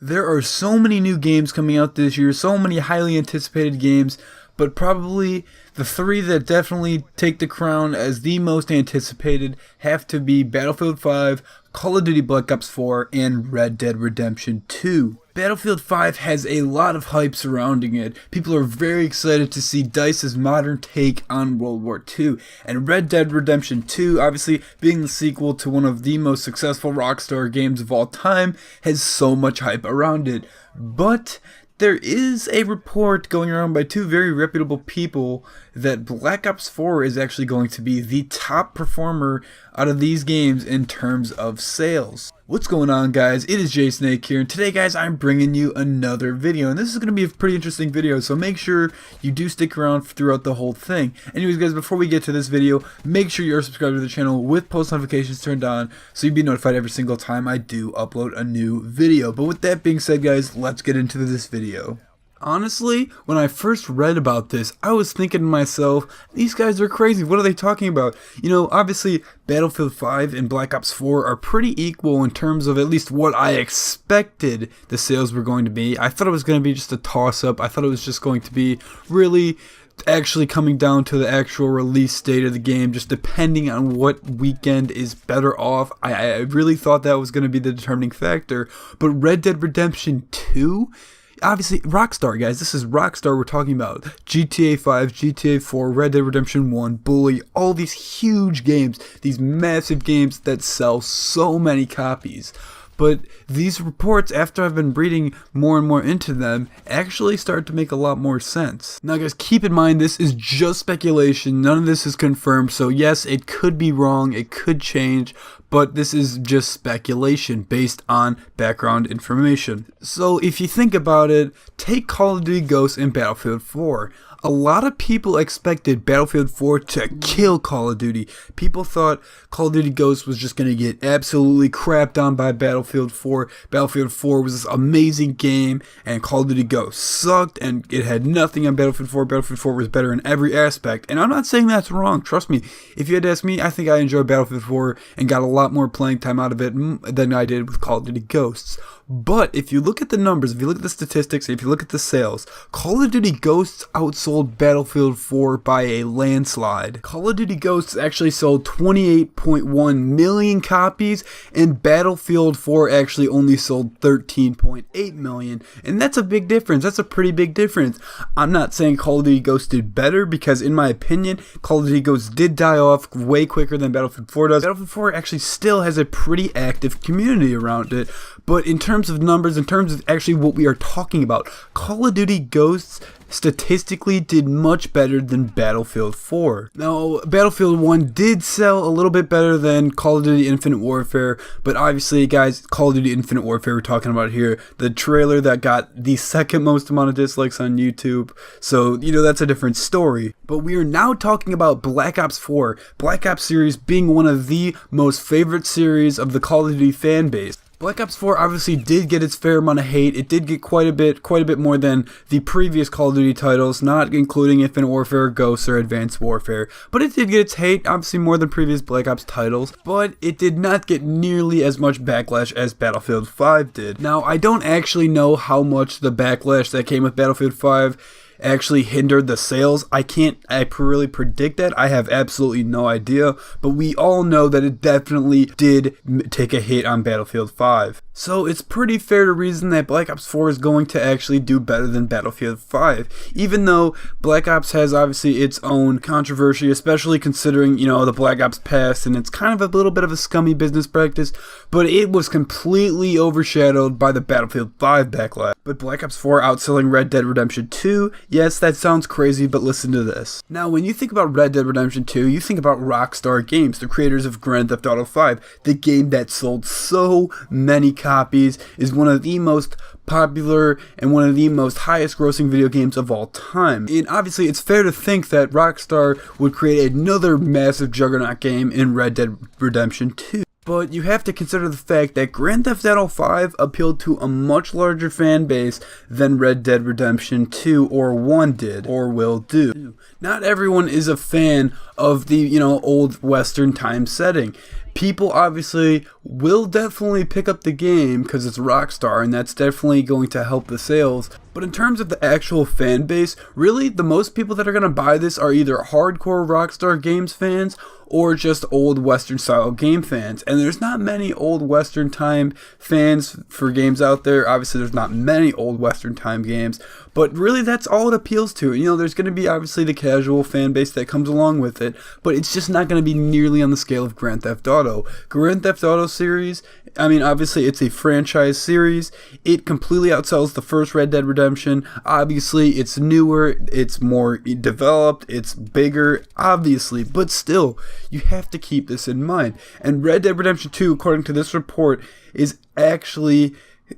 There are so many new games coming out this year, so many highly anticipated games, but probably the three that definitely take the crown as the most anticipated have to be Battlefield 5, Call of Duty Black Ops 4, and Red Dead Redemption 2. Battlefield 5 has a lot of hype surrounding it. People are very excited to see DICE's modern take on World War II. And Red Dead Redemption 2, obviously being the sequel to one of the most successful Rockstar games of all time, has so much hype around it. But there is a report going around by two very reputable people that Black Ops 4 is actually going to be the top performer out of these games in terms of sales. What's going on, guys? It is Snake here, and today, guys, I'm bringing you another video, and this is going to be a pretty interesting video, so make sure you do stick around throughout the whole thing. Anyways, guys, before we get to this video, make sure you're subscribed to the channel with post notifications turned on so you'll be notified every single time I do upload a new video. But with that being said, guys, let's get into this video. Honestly, when I first read about this, I was thinking to myself, these guys are crazy. What are they talking about? You know, obviously, Battlefield 5 and Black Ops 4 are pretty equal in terms of at least what I expected the sales were going to be. I thought it was going to be just a toss-up. I thought it was just going to be really actually coming down to the actual release date of the game, just depending on what weekend is better off. I really thought that was going to be the determining factor. But Red Dead Redemption 2? Obviously, Rockstar, guys, this is Rockstar we're talking about. GTA 5, GTA 4, Red Dead Redemption 1, Bully, all these huge games, these massive games that sell so many copies. But these reports, after I've been reading more and more into them, actually start to make a lot more sense. Now, guys, keep in mind this is just speculation. None of this is confirmed. So yes, it could be wrong. It could change. But this is just speculation based on background information. So if you think about it, take Call of Duty Ghosts and Battlefield 4. A lot of people expected Battlefield 4 to kill Call of Duty. People thought Call of Duty Ghosts was just going to get absolutely crapped on by Battlefield 4. Battlefield 4 was this amazing game, and Call of Duty Ghosts sucked, and it had nothing on Battlefield 4. Battlefield 4 was better in every aspect, and I'm not saying that's wrong. Trust me, if you had to ask me, I think I enjoyed Battlefield 4 and got a lot more playing time out of it than I did with Call of Duty Ghosts. But if you look at the numbers, if you look at the statistics, if you look at the sales, Call of Duty Ghosts outsold Battlefield 4 by a landslide. Call of Duty Ghosts actually sold 28.1 million copies, and Battlefield 4 actually only sold 13.8 million. And that's a big difference. That's a pretty big difference. I'm not saying Call of Duty Ghosts did better, because in my opinion, Call of Duty Ghosts did die off way quicker than Battlefield 4 does. Battlefield 4 actually still has a pretty active community around it. But in terms of numbers, in terms of actually what we are talking about, Call of Duty Ghosts statistically did much better than Battlefield 4. Now, Battlefield 1 did sell a little bit better than Call of Duty Infinite Warfare, but obviously, guys, Call of Duty Infinite Warfare we're talking about here, the trailer that got the second most amount of dislikes on YouTube, so, you know, that's a different story. But we are now talking about Black Ops 4, Black Ops series being one of the most favorite series of the Call of Duty fan base. Black Ops 4 obviously did get its fair amount of hate. It did get quite a bit more than the previous Call of Duty titles, not including Infinite Warfare, Ghosts, or Advanced Warfare. But it did get its hate, obviously more than previous Black Ops titles, but it did not get nearly as much backlash as Battlefield 5 did. Now, I don't actually know how much the backlash that came with Battlefield 5 actually hindered the sales. I really predict that. I have absolutely no idea, but we all know that it definitely did take a hit on Battlefield 5. So it's pretty fair to reason that Black Ops 4 is going to actually do better than Battlefield 5, even though Black Ops has obviously its own controversy, especially considering, you know, the Black Ops past, and it's kind of a little bit of a scummy business practice, but it was completely overshadowed by the Battlefield 5 backlash. But Black Ops 4 outselling Red Dead Redemption 2, yes, that sounds crazy, but listen to this. Now, when you think about Red Dead Redemption 2, you think about Rockstar Games, the creators of Grand Theft Auto 5, the game that sold so many copies, is one of the most popular and one of the most highest grossing video games of all time. And obviously, it's fair to think that Rockstar would create another massive juggernaut game in Red Dead Redemption 2. But you have to consider the fact that Grand Theft Auto 5 appealed to a much larger fan base than Red Dead Redemption 2 or 1 did, or will do. Not everyone is a fan of the, old Western time setting. people obviously will definitely pick up the game because it's Rockstar, and that's definitely going to help the sales. But in terms of the actual fan base, really the most people that are going to buy this are either hardcore Rockstar Games fans or just old Western style game fans. And there's not many old Western time fans for games out there. Obviously there's not many old Western time games, but really that's all it appeals to. You know, there's going to be obviously the casual fan base that comes along with it, but it's just not going to be nearly on the scale of Grand Theft Auto. Grand Theft Auto series, I mean, obviously it's a franchise series. It completely outsells the first Red Dead Redemption. Obviously it's newer, it's more developed, it's bigger, obviously, but still, you have to keep this in mind. And Red Dead Redemption 2, according to this report, is actually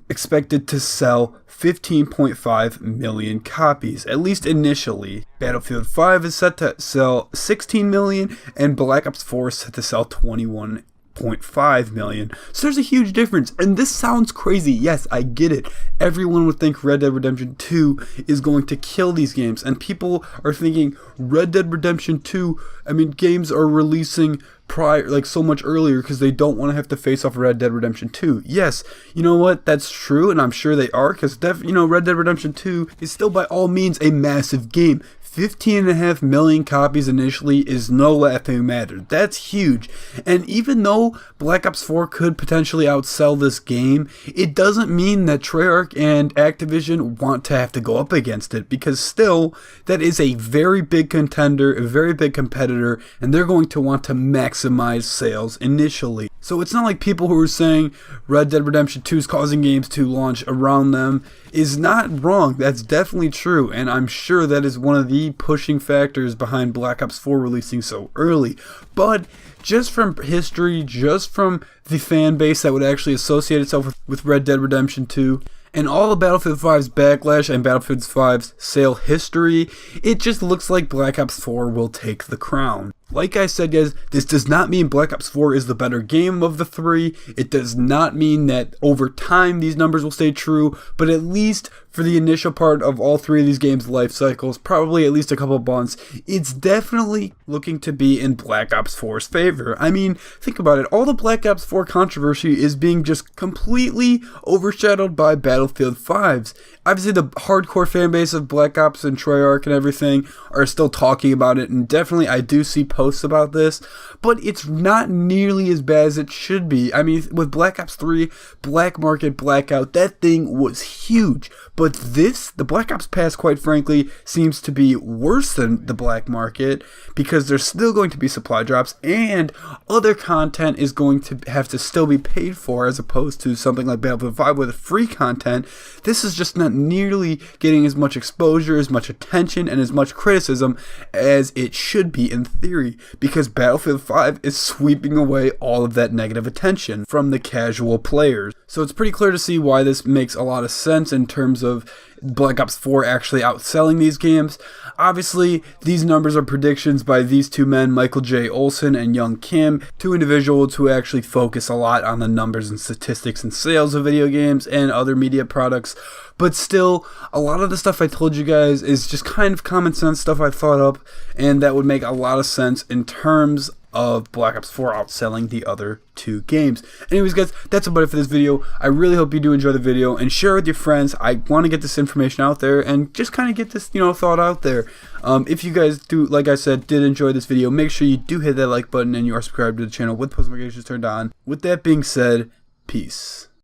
expected to sell 15.5 million copies, at least initially. Battlefield 5 is set to sell 16 million, and Black Ops 4 is set to sell 21.5 million. So there's a huge difference, and this sounds crazy. Yes, I get it. Everyone would think Red Dead Redemption 2 is going to kill these games, and people are thinking Red Dead Redemption 2, I mean, games are releasing prior, like so much earlier because they don't want to have to face off Red Dead Redemption 2. Yes, you know what, that's true, and I'm sure they are, because Red Dead Redemption 2 is still by all means a massive game. 15.5 million copies initially is no laughing matter. That's huge. And even though Black Ops 4 could potentially outsell this game, it doesn't mean that Treyarch and Activision want to have to go up against it, because still, that is a very big contender, a very big competitor, and they're going to want to maximize sales initially. So it's not like people who are saying Red Dead Redemption 2 is causing games to launch around them is not wrong. That's definitely true, and I'm sure that is one of the pushing factors behind Black Ops 4 releasing so early. But just from history, just from the fan base that would actually associate itself with Red Dead Redemption 2, and all of Battlefield 5's backlash and Battlefield 5's sale history, it just looks like Black Ops 4 will take the crown. Like I said, guys, this does not mean Black Ops 4 is the better game of the three. It does not mean that over time these numbers will stay true, but at least for the initial part of all three of these games' life cycles, probably at least a couple months, it's definitely looking to be in Black Ops 4's favor. I mean, think about it. All the Black Ops 4 controversy is being just completely overshadowed by Battlefield 5's. Obviously, the hardcore fan base of Black Ops and Treyarch and everything are still talking about it, and definitely I do see posts about this, but it's not nearly as bad as it should be. I mean, with Black Ops 3, Black Market Blackout, that thing was huge. But this, the Black Ops Pass, quite frankly, seems to be worse than the Black Market, because there's still going to be supply drops, and other content is going to have to still be paid for, as opposed to something like Battlefield 5 with free content. This is just not nearly getting as much exposure, as much attention, and as much criticism as it should be in theory, because Battlefield 5 is sweeping away all of that negative attention from the casual players. So it's pretty clear to see why this makes a lot of sense in terms of Black Ops 4 actually outselling these games. Obviously, these numbers are predictions by these two men, Michael J. Olson and Young Kim, two individuals who actually focus a lot on the numbers and statistics and sales of video games and other media products. But still, a lot of the stuff I told you guys is just kind of common sense stuff I thought up, and that would make a lot of sense in terms of Black Ops 4 outselling the other two games. Anyways, guys, that's about it for this video. I really hope you do enjoy the video, and share it with your friends. I want to get this information out there and just kind of get this, thought out there. If you guys do, like I said, did enjoy this video, make sure you do hit that like button and you are subscribed to the channel with post notifications turned on. With that being said, peace.